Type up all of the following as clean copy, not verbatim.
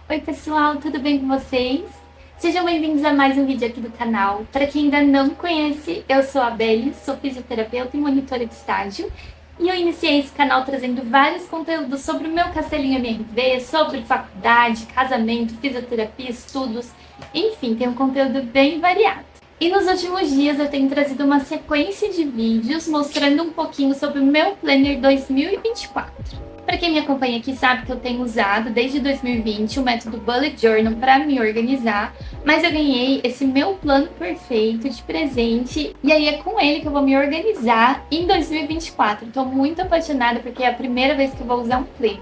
Oi pessoal, tudo bem com vocês? Sejam bem-vindos a mais um vídeo aqui do canal. Para quem ainda não me conhece, eu sou a Beli, sou fisioterapeuta e monitora de estágio. E eu iniciei esse canal trazendo vários conteúdos sobre o meu castelinho MRV, sobre faculdade, casamento, fisioterapia, estudos, enfim, tem um conteúdo bem variado. E nos últimos dias eu tenho trazido uma sequência de vídeos mostrando um pouquinho sobre o meu Planner 2024. Para quem me acompanha aqui sabe que eu tenho usado desde 2020 o método Bullet Journal para me organizar, mas eu ganhei esse meu plano perfeito de presente e aí é com ele que eu vou me organizar em 2024. Estou muito apaixonada porque é a primeira vez que eu vou usar um planner.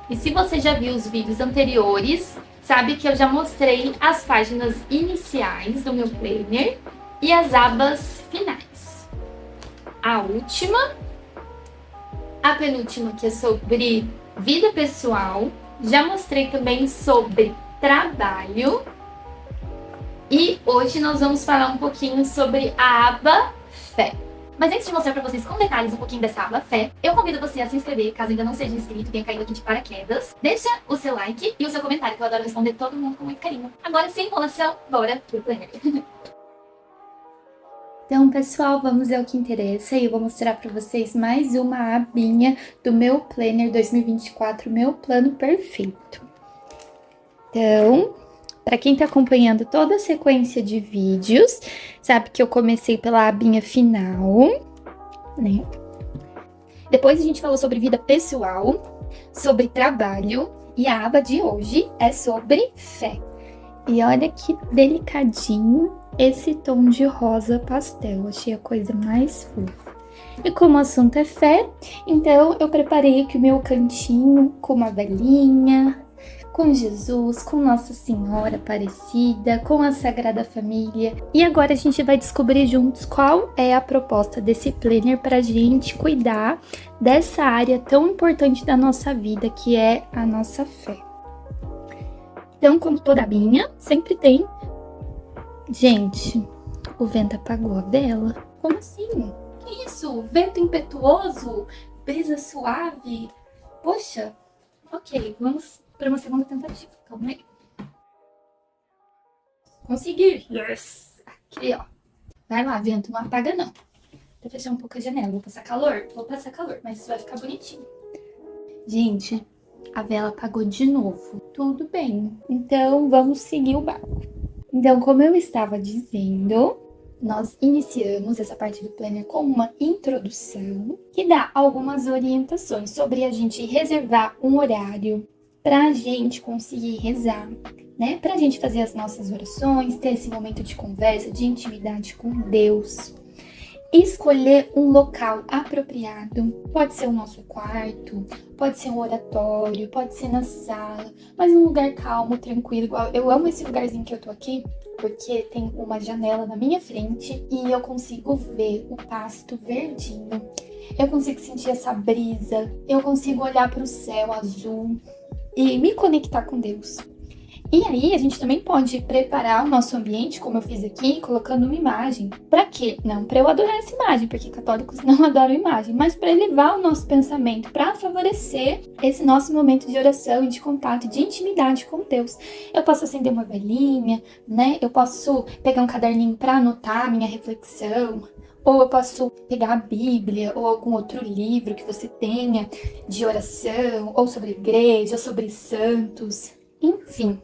E se você já viu os vídeos anteriores, sabe que eu já mostrei as páginas iniciais do meu planner e as abas finais. A última, a penúltima, que é sobre vida pessoal. Já mostrei também sobre trabalho. E hoje nós vamos falar um pouquinho sobre a aba Fé. Mas antes de mostrar para vocês com detalhes um pouquinho dessa aba Fé, eu convido você a se inscrever, caso ainda não seja inscrito e tenha caído aqui de paraquedas. Deixa o seu like e o seu comentário, que eu adoro responder todo mundo com muito carinho. Agora, sem enrolação, bora pro planner. Então, pessoal, vamos ao que interessa e eu vou mostrar para vocês mais uma abinha do meu Planner 2024, meu plano perfeito. Então, para quem está acompanhando toda a sequência de vídeos, sabe que eu comecei pela abinha final, né? Depois a gente falou sobre vida pessoal, sobre trabalho e a aba de hoje é sobre fé. E olha que delicadinho esse tom de rosa pastel, achei a coisa mais fofa. E como o assunto é fé, então eu preparei aqui o meu cantinho com uma velinha, com Jesus, com Nossa Senhora Aparecida, com a Sagrada Família. E agora a gente vai descobrir juntos qual é a proposta desse planner para a gente cuidar dessa área tão importante da nossa vida, que é a nossa fé. Então, como toda abinha, sempre tem... Gente, o vento apagou a vela. Como assim? Que isso? Vento impetuoso? Brisa suave? Poxa, ok, vamos para uma segunda tentativa. Calma aí. Consegui! Yes! Aqui, ó. Vai lá, vento, não apaga não. Vou fechar um pouco a janela. Vou passar calor? Vou passar calor, mas isso vai ficar bonitinho. Gente, a vela apagou de novo. Tudo bem. Então, vamos seguir o barco. Então, como eu estava dizendo, nós iniciamos essa parte do planner com uma introdução que dá algumas orientações sobre a gente reservar um horário para a gente conseguir rezar, né? Para a gente fazer as nossas orações, ter esse momento de conversa, de intimidade com Deus. Escolher um local apropriado, pode ser o nosso quarto, pode ser um oratório, pode ser na sala, mas um lugar calmo, tranquilo. Eu amo esse lugarzinho que eu tô aqui, porque tem uma janela na minha frente e eu consigo ver o pasto verdinho, eu consigo sentir essa brisa, eu consigo olhar para o céu azul e me conectar com Deus. E aí, a gente também pode preparar o nosso ambiente, como eu fiz aqui, colocando uma imagem. Para quê? Não para eu adorar essa imagem, porque católicos não adoram imagem, mas para elevar o nosso pensamento, para favorecer esse nosso momento de oração e de contato, de intimidade com Deus. Eu posso acender uma velinha, né? Eu posso pegar um caderninho para anotar a minha reflexão, ou eu posso pegar a Bíblia ou algum outro livro que você tenha de oração, ou sobre igreja, ou sobre santos, enfim.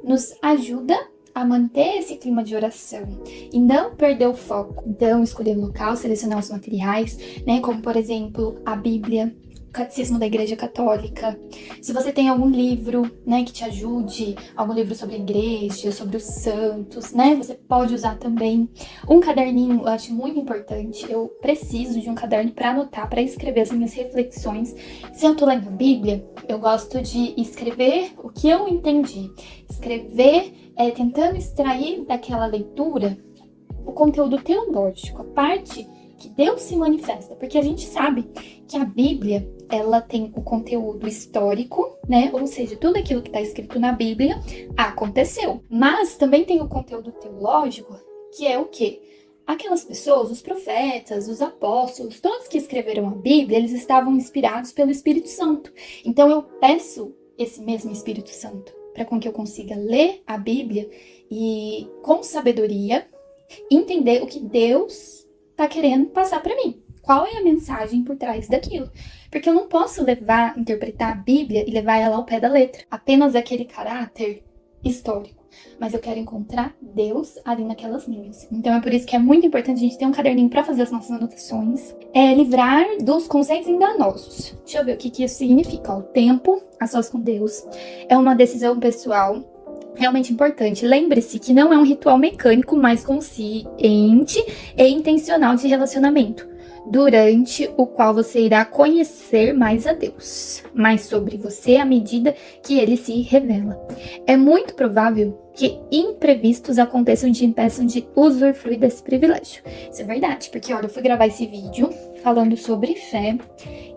Nos ajuda a manter esse clima de oração e não perder o foco. Então, escolher o local, selecionar os materiais, né? Como, por exemplo, a Bíblia, o Catecismo da Igreja Católica. Se você tem algum livro, né, que te ajude, algum livro sobre a igreja, sobre os santos, né? Você pode usar também. Um caderninho, eu acho muito importante. Eu preciso de um caderno para anotar, para escrever as minhas reflexões. Se eu tô lendo a Bíblia, eu gosto de escrever o que eu entendi. Escrever, tentando extrair daquela leitura o conteúdo teológico, a parte que Deus se manifesta, porque a gente sabe que a Bíblia, ela tem o conteúdo histórico, né? Ou seja, tudo aquilo que está escrito na Bíblia aconteceu. Mas também tem o conteúdo teológico, que é o quê? Aquelas pessoas, os profetas, os apóstolos, todos que escreveram a Bíblia, eles estavam inspirados pelo Espírito Santo. Então eu peço esse mesmo Espírito Santo para com que eu consiga ler a Bíblia e, com sabedoria, entender o que Deus está querendo passar para mim. Qual é a mensagem por trás daquilo? Porque eu não posso interpretar a Bíblia e levar ela ao pé da letra. Apenas aquele caráter histórico. Mas eu quero encontrar Deus ali naquelas linhas. Então é por isso que é muito importante a gente ter um caderninho para fazer as nossas anotações. Livrar dos conceitos enganosos. Deixa eu ver o que isso significa. O tempo a sós com Deus é uma decisão pessoal realmente importante. Lembre-se que não é um ritual mecânico, mas consciente e intencional de relacionamento, durante o qual você irá conhecer mais a Deus, mais sobre você à medida que ele se revela. É muito provável que imprevistos aconteçam e te impeçam de usufruir desse privilégio. Isso é verdade, porque olha, eu fui gravar esse vídeo falando sobre fé,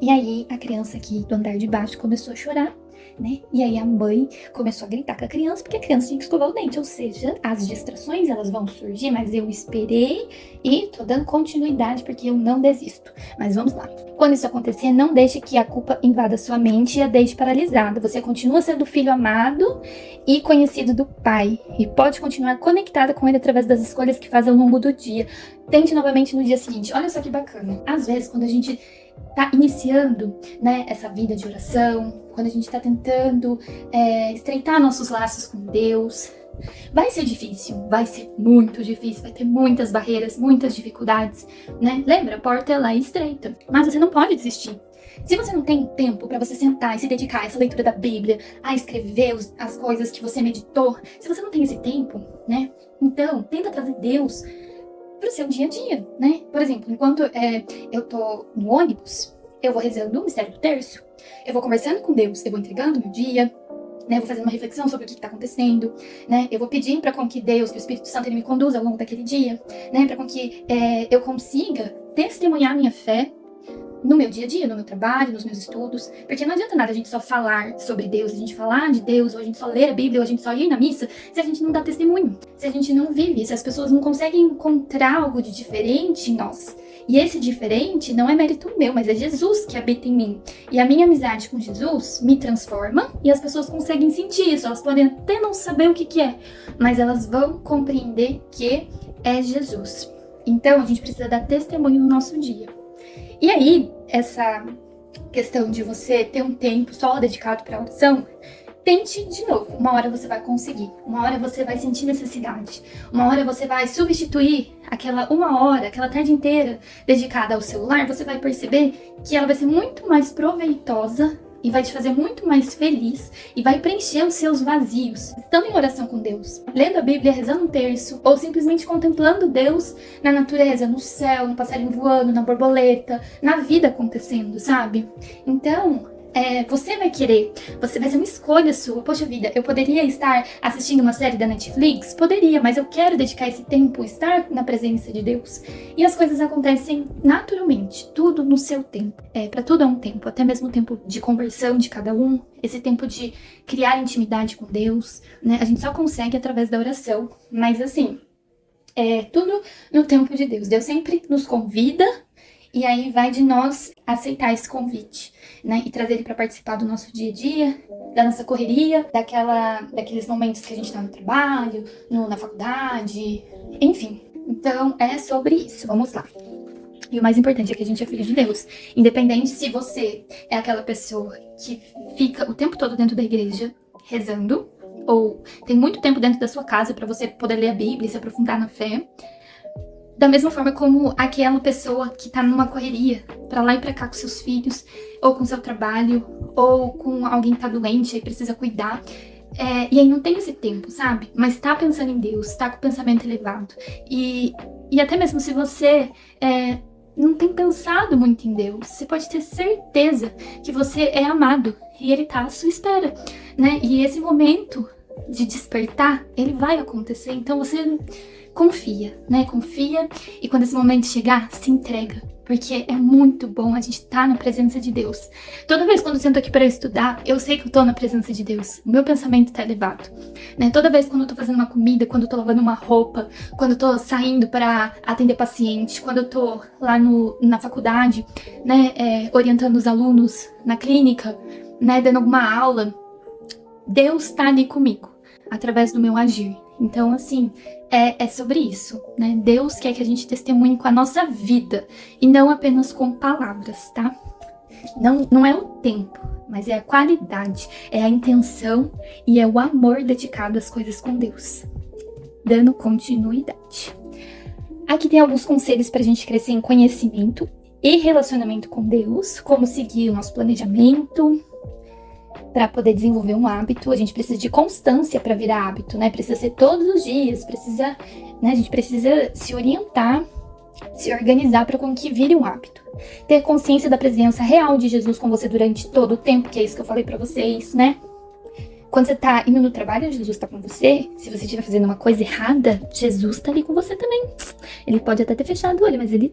e aí a criança aqui do andar de baixo começou a chorar, né? E aí a mãe começou a gritar com a criança, porque a criança tinha que escovar o dente, ou seja, as distrações elas vão surgir, mas eu esperei e tô dando continuidade porque eu não desisto. Mas vamos lá. Quando isso acontecer, não deixe que a culpa invada sua mente e a deixe paralisada. Você continua sendo filho amado e conhecido do Pai, e pode continuar conectada com ele através das escolhas que faz ao longo do dia. Tente novamente no dia seguinte. Olha só que bacana. Às vezes, quando a gente tá iniciando, né, essa vida de oração, quando a gente tá tentando estreitar nossos laços com Deus, vai ser difícil, vai ser muito difícil, vai ter muitas barreiras, muitas dificuldades, né? Lembra, a porta é lá estreita, mas você não pode desistir. Se você não tem tempo para você sentar e se dedicar a essa leitura da Bíblia, a escrever as coisas que você meditou, se você não tem esse tempo, né? Então, tenta trazer Deus pro seu dia a dia, né? Por exemplo, enquanto eu tô no ônibus, eu vou rezando o mistério do terço, eu vou conversando com Deus, eu vou entregando meu dia, né? Eu vou fazendo uma reflexão sobre o que está acontecendo, né? Eu vou pedindo para com que Deus, que o Espírito Santo, ele me conduza ao longo daquele dia, né? Para com que eu consiga testemunhar minha fé no meu dia a dia, no meu trabalho, nos meus estudos, porque não adianta nada a gente só falar sobre Deus, a gente falar de Deus, ou a gente só ler a Bíblia, ou a gente só ir na missa, se a gente não dá testemunho, se a gente não vive, se as pessoas não conseguem encontrar algo de diferente em nós. E esse diferente não é mérito meu, mas é Jesus que habita em mim. E a minha amizade com Jesus me transforma, e as pessoas conseguem sentir isso, elas podem até não saber o que é, mas elas vão compreender que é Jesus. Então a gente precisa dar testemunho no nosso dia. E aí, essa questão de você ter um tempo só dedicado para oração, tente de novo. Uma hora você vai conseguir, uma hora você vai sentir necessidade, uma hora você vai substituir aquela uma hora, aquela tarde inteira dedicada ao celular, você vai perceber que ela vai ser muito mais proveitosa e vai te fazer muito mais feliz e vai preencher os seus vazios, estando em oração com Deus, lendo a Bíblia, rezando um terço, ou simplesmente contemplando Deus na natureza, no céu, no passarinho voando, na borboleta, na vida acontecendo, sabe? Então, você vai querer, você vai ser uma escolha sua. Poxa vida, eu poderia estar assistindo uma série da Netflix? Poderia, mas eu quero dedicar esse tempo, estar na presença de Deus. E as coisas acontecem naturalmente, tudo no seu tempo. Para tudo é um tempo, até mesmo o tempo de conversão de cada um, esse tempo de criar intimidade com Deus, né? A gente só consegue através da oração, mas assim, tudo no tempo de Deus. Deus sempre nos convida, e aí vai de nós aceitar esse convite, né? E trazer ele para participar do nosso dia a dia, da nossa correria, daqueles momentos que a gente tá no trabalho, na faculdade, enfim. Então, é sobre isso. Vamos lá. E o mais importante é que a gente é filho de Deus. Independente se você é aquela pessoa que fica o tempo todo dentro da igreja rezando, ou tem muito tempo dentro da sua casa para você poder ler a Bíblia e se aprofundar na fé. Da mesma forma como aquela pessoa que tá numa correria, pra lá e pra cá com seus filhos, ou com seu trabalho, ou com alguém que tá doente e precisa cuidar. E aí não tem esse tempo, sabe? Mas tá pensando em Deus, tá com o pensamento elevado. E até mesmo se você não tem pensado muito em Deus, você pode ter certeza que você é amado e Ele tá à sua espera, né? E esse momento de despertar, ele vai acontecer. Então você confia, né? Confia, e quando esse momento chegar, se entrega, porque é muito bom a gente estar na presença de Deus. Toda vez quando eu sento aqui para estudar, eu sei que eu tô na presença de Deus. O meu pensamento tá elevado, né? Toda vez quando eu tô fazendo uma comida, quando eu tô lavando uma roupa, quando eu tô saindo para atender paciente, quando eu tô lá na faculdade, né, orientando os alunos na clínica, né, dando alguma aula, Deus tá ali comigo, através do meu agir. Então, assim, é sobre isso, né? Deus quer que a gente testemunhe com a nossa vida e não apenas com palavras, tá? Não é o tempo, mas é a qualidade, é a intenção e é o amor dedicado às coisas com Deus. Dando continuidade. Aqui tem alguns conselhos pra gente crescer em conhecimento e relacionamento com Deus, como seguir o nosso planejamento. Para poder desenvolver um hábito, a gente precisa de constância para virar hábito, né? Precisa ser todos os dias, né? A gente precisa se orientar, se organizar para com que vire um hábito. Ter consciência da presença real de Jesus com você durante todo o tempo, que é isso que eu falei para vocês, né? Quando você tá indo no trabalho, Jesus tá com você. Se você estiver fazendo uma coisa errada, Jesus tá ali com você também. Ele pode até ter fechado o olho, mas ele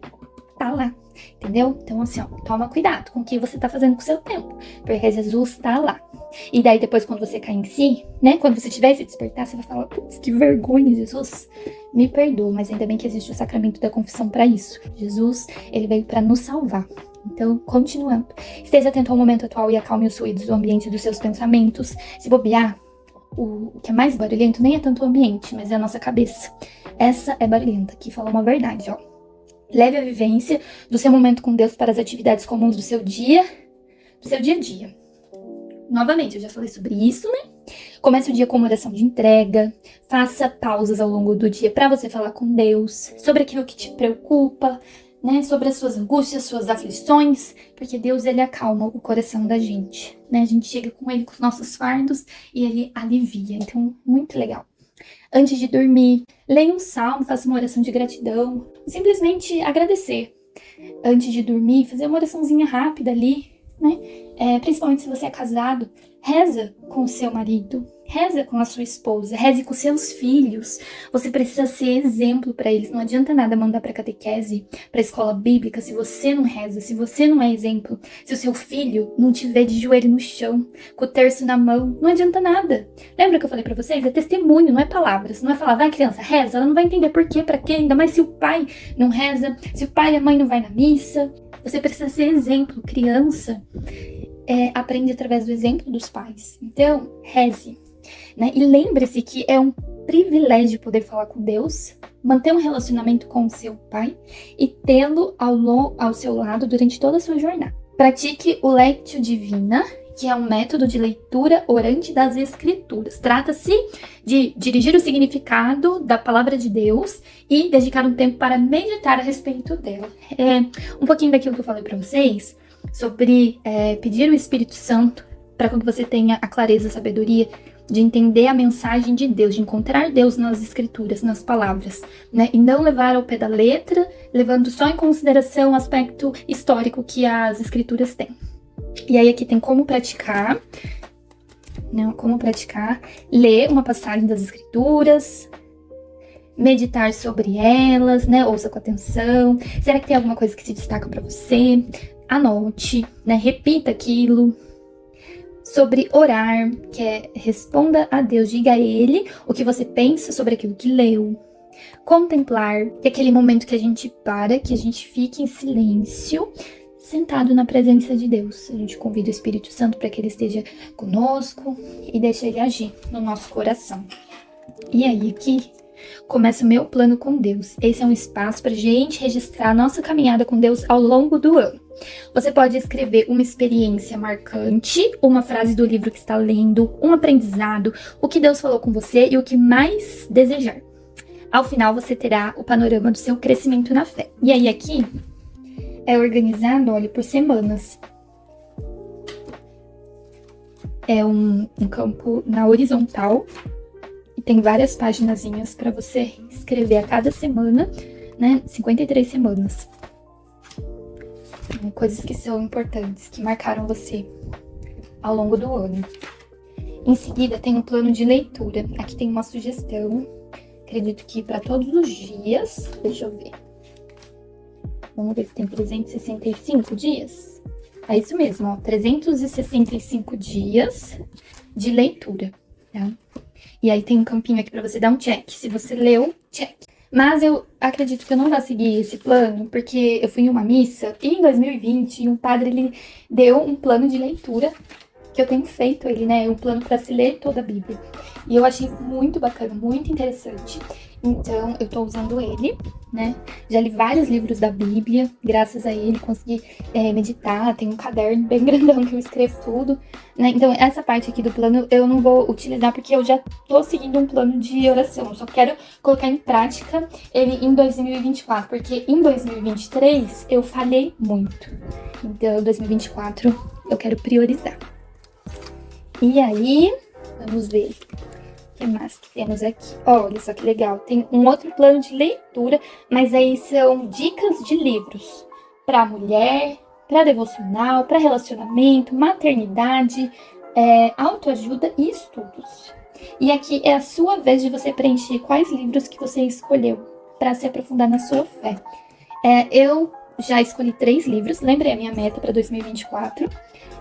tá lá, entendeu? Então, assim, ó, toma cuidado com o que você tá fazendo com o seu tempo, porque Jesus tá lá. E daí, depois, quando você cair em si, né, quando você tiver esse despertar, você vai falar, putz, que vergonha, Jesus, me perdoa, mas ainda bem que existe o sacramento da confissão pra isso. Jesus, ele veio pra nos salvar. Então, continuando. Esteja atento ao momento atual e acalme os ruídos do ambiente dos seus pensamentos. Se bobear, o que é mais barulhento nem é tanto o ambiente, mas é a nossa cabeça. Essa é barulhenta, que fala uma verdade, ó. Leve a vivência do seu momento com Deus para as atividades comuns do seu dia a dia. Novamente, eu já falei sobre isso, né? Comece o dia com uma oração de entrega. Faça pausas ao longo do dia para você falar com Deus sobre aquilo que te preocupa, né? Sobre as suas angústias, suas aflições, porque Deus, ele acalma o coração da gente, né? A gente chega com ele com os nossos fardos e ele alivia. Então, muito legal. Antes de dormir, leia um salmo, faça uma oração de gratidão, simplesmente agradecer. Antes de dormir, fazer uma oraçãozinha rápida ali, né? Principalmente se você é casado, reza com o seu marido, reza com a sua esposa, reze com seus filhos. Você precisa ser exemplo para eles. Não adianta nada mandar para catequese, para escola bíblica, se você não reza, se você não é exemplo, se o seu filho não te vê de joelho no chão, com o terço na mão, não adianta nada. Lembra que eu falei para vocês? É testemunho, não é palavras. Não é falar, vai criança, reza. Ela não vai entender por quê, para quê, ainda mais se o pai não reza, se o pai e a mãe não vai na missa. Você precisa ser exemplo. Criança aprende através do exemplo dos pais. Então, reze. Né? E lembre-se que é um privilégio poder falar com Deus, manter um relacionamento com o seu pai e tê-lo ao seu lado durante toda a sua jornada. Pratique o Lectio Divina, que é um método de leitura orante das Escrituras. Trata-se de dirigir o significado da palavra de Deus e dedicar um tempo para meditar a respeito dela. Um pouquinho daquilo que eu falei para vocês sobre pedir o Espírito Santo para que você tenha a clareza, a sabedoria de entender a mensagem de Deus, de encontrar Deus nas Escrituras, nas palavras, né? E não levar ao pé da letra, levando só em consideração o aspecto histórico que as Escrituras têm. E aí aqui tem como praticar, né? Como praticar, ler uma passagem das Escrituras, meditar sobre elas, né? Ouça com atenção. Será que tem alguma coisa que se destaca para você? Anote, né? Repita aquilo. Sobre orar, que é responda a Deus, diga a Ele o que você pensa sobre aquilo que leu. Contemplar, que é aquele momento que a gente para, que a gente fica em silêncio, sentado na presença de Deus. A gente convida o Espírito Santo para que ele esteja conosco e deixa ele agir no nosso coração. E aí aqui começa o meu plano com Deus. Esse é um espaço para a gente registrar a nossa caminhada com Deus ao longo do ano. Você pode escrever uma experiência marcante, uma frase do livro que está lendo, um aprendizado, o que Deus falou com você e o que mais desejar. Ao final, você terá o panorama do seu crescimento na fé. E aí aqui é organizado, olha, por semanas. É um campo na horizontal e tem várias paginazinhas para você escrever a cada semana, né? 53 semanas. Coisas que são importantes, que marcaram você ao longo do ano. Em seguida, tem um plano de leitura. Aqui tem uma sugestão, acredito que para todos os dias. Deixa eu ver. Vamos ver se tem 365 dias. É isso mesmo, ó, 365 dias de leitura, tá? E aí tem um campinho aqui para você dar um check. Se você leu, check. Mas eu acredito que eu não vou seguir esse plano, porque eu fui em uma missa e em 2020 um padre ele deu um plano de leitura que eu tenho feito ele, né? Um plano para se ler toda a Bíblia. E eu achei muito bacana, muito interessante. Então, eu tô usando ele, né? Já li vários livros da Bíblia, graças a ele consegui meditar, tem um caderno bem grandão que eu escrevo tudo, né? Então, essa parte aqui do plano eu não vou utilizar porque eu já tô seguindo um plano de oração, eu só quero colocar em prática ele em 2024, porque em 2023 eu falhei muito. Então, em 2024 eu quero priorizar. E aí, vamos ver. O que mais que temos aqui? Olha só que legal. Tem um outro plano de leitura, mas aí são dicas de livros para mulher, para devocional, para relacionamento, maternidade, autoajuda e estudos. E aqui é a sua vez de você preencher quais livros que você escolheu para se aprofundar na sua fé. Eu já escolhi 3 livros. Lembrei a minha meta para 2024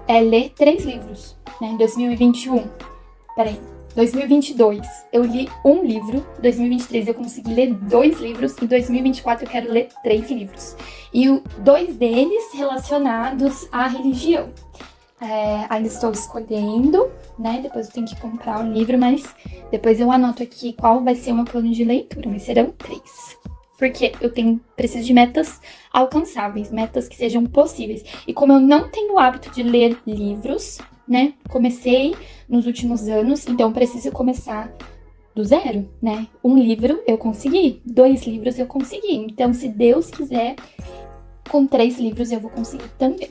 é ler 3 livros, né? Em 2021. Peraí. 2022 eu li 1 livro, 2023 eu consegui ler 2 livros e 2024 eu quero ler 3 livros. E 2 deles relacionados à religião. Ainda estou escolhendo, né? Depois eu tenho que comprar o livro, mas depois eu anoto aqui qual vai ser o meu plano de leitura, mas serão 3. Porque eu preciso de metas alcançáveis, metas que sejam possíveis. E como eu não tenho o hábito de ler livros, né? Comecei nos últimos anos, então preciso começar do zero, né? 1 livro eu consegui, 2 livros eu consegui. Então, se Deus quiser, com 3 livros eu vou conseguir também.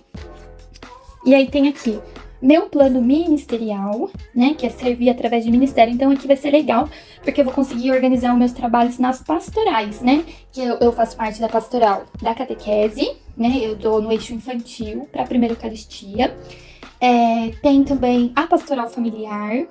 E aí tem aqui meu plano ministerial, né? Que é servir através de ministério. Então, aqui vai ser legal, porque eu vou conseguir organizar os meus trabalhos nas pastorais, né? Que eu faço parte da pastoral da catequese, né? Eu dou no eixo infantil para a primeira Eucaristia. Tem também a pastoral familiar,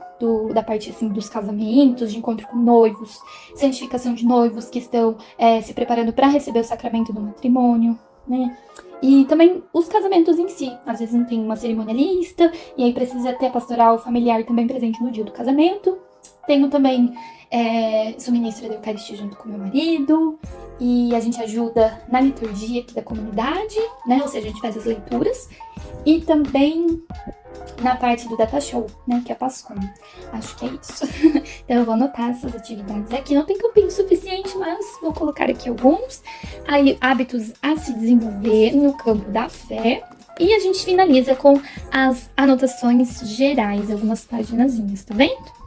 da parte assim, dos casamentos, de encontro com noivos, santificação de noivos que estão se preparando para receber o sacramento do matrimônio, né? E também os casamentos em si. Às vezes não tem uma cerimonialista, e aí precisa ter a pastoral familiar também presente no dia do casamento. Tenho também, sou ministra da Eucaristia junto com meu marido, e a gente ajuda na liturgia aqui da comunidade, né? Ou seja, a gente faz as leituras. E também na parte do Data Show, né? Que é a Pascom. Acho que é isso. Então eu vou anotar essas atividades aqui. Não tem campinho suficiente, mas vou colocar aqui alguns. Aí, hábitos a se desenvolver no campo da fé. E a gente finaliza com as anotações gerais, algumas paginazinhas, tá vendo?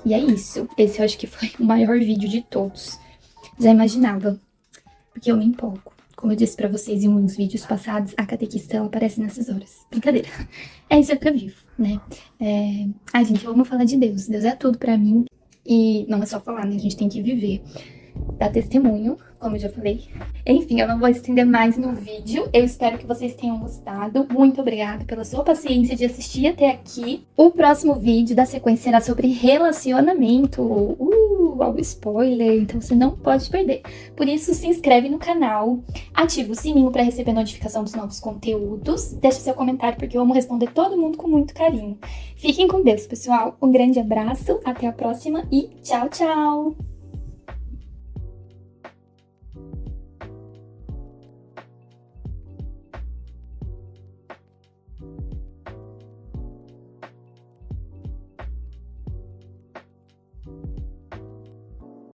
E é isso. Esse eu acho que foi o maior vídeo de todos. Já imaginava, porque eu me empolgo. Como eu disse pra vocês em uns vídeos passados, a catequista ela aparece nessas horas. Brincadeira. É isso que eu vivo, né? Gente, eu amo falar de Deus. Deus é tudo pra mim. E não é só falar, né? A gente tem que viver. Dar testemunho, como eu já falei. Enfim, eu não vou estender mais no vídeo. Eu espero que vocês tenham gostado. Muito obrigada pela sua paciência de assistir até aqui. O próximo vídeo da sequência será sobre relacionamento. Algo spoiler, então você não pode perder. Por isso, se inscreve no canal, ativa o sininho para receber notificação dos novos conteúdos. Deixa seu comentário, porque eu amo responder todo mundo com muito carinho. Fiquem com Deus, pessoal. Um grande abraço, até a próxima e tchau, tchau!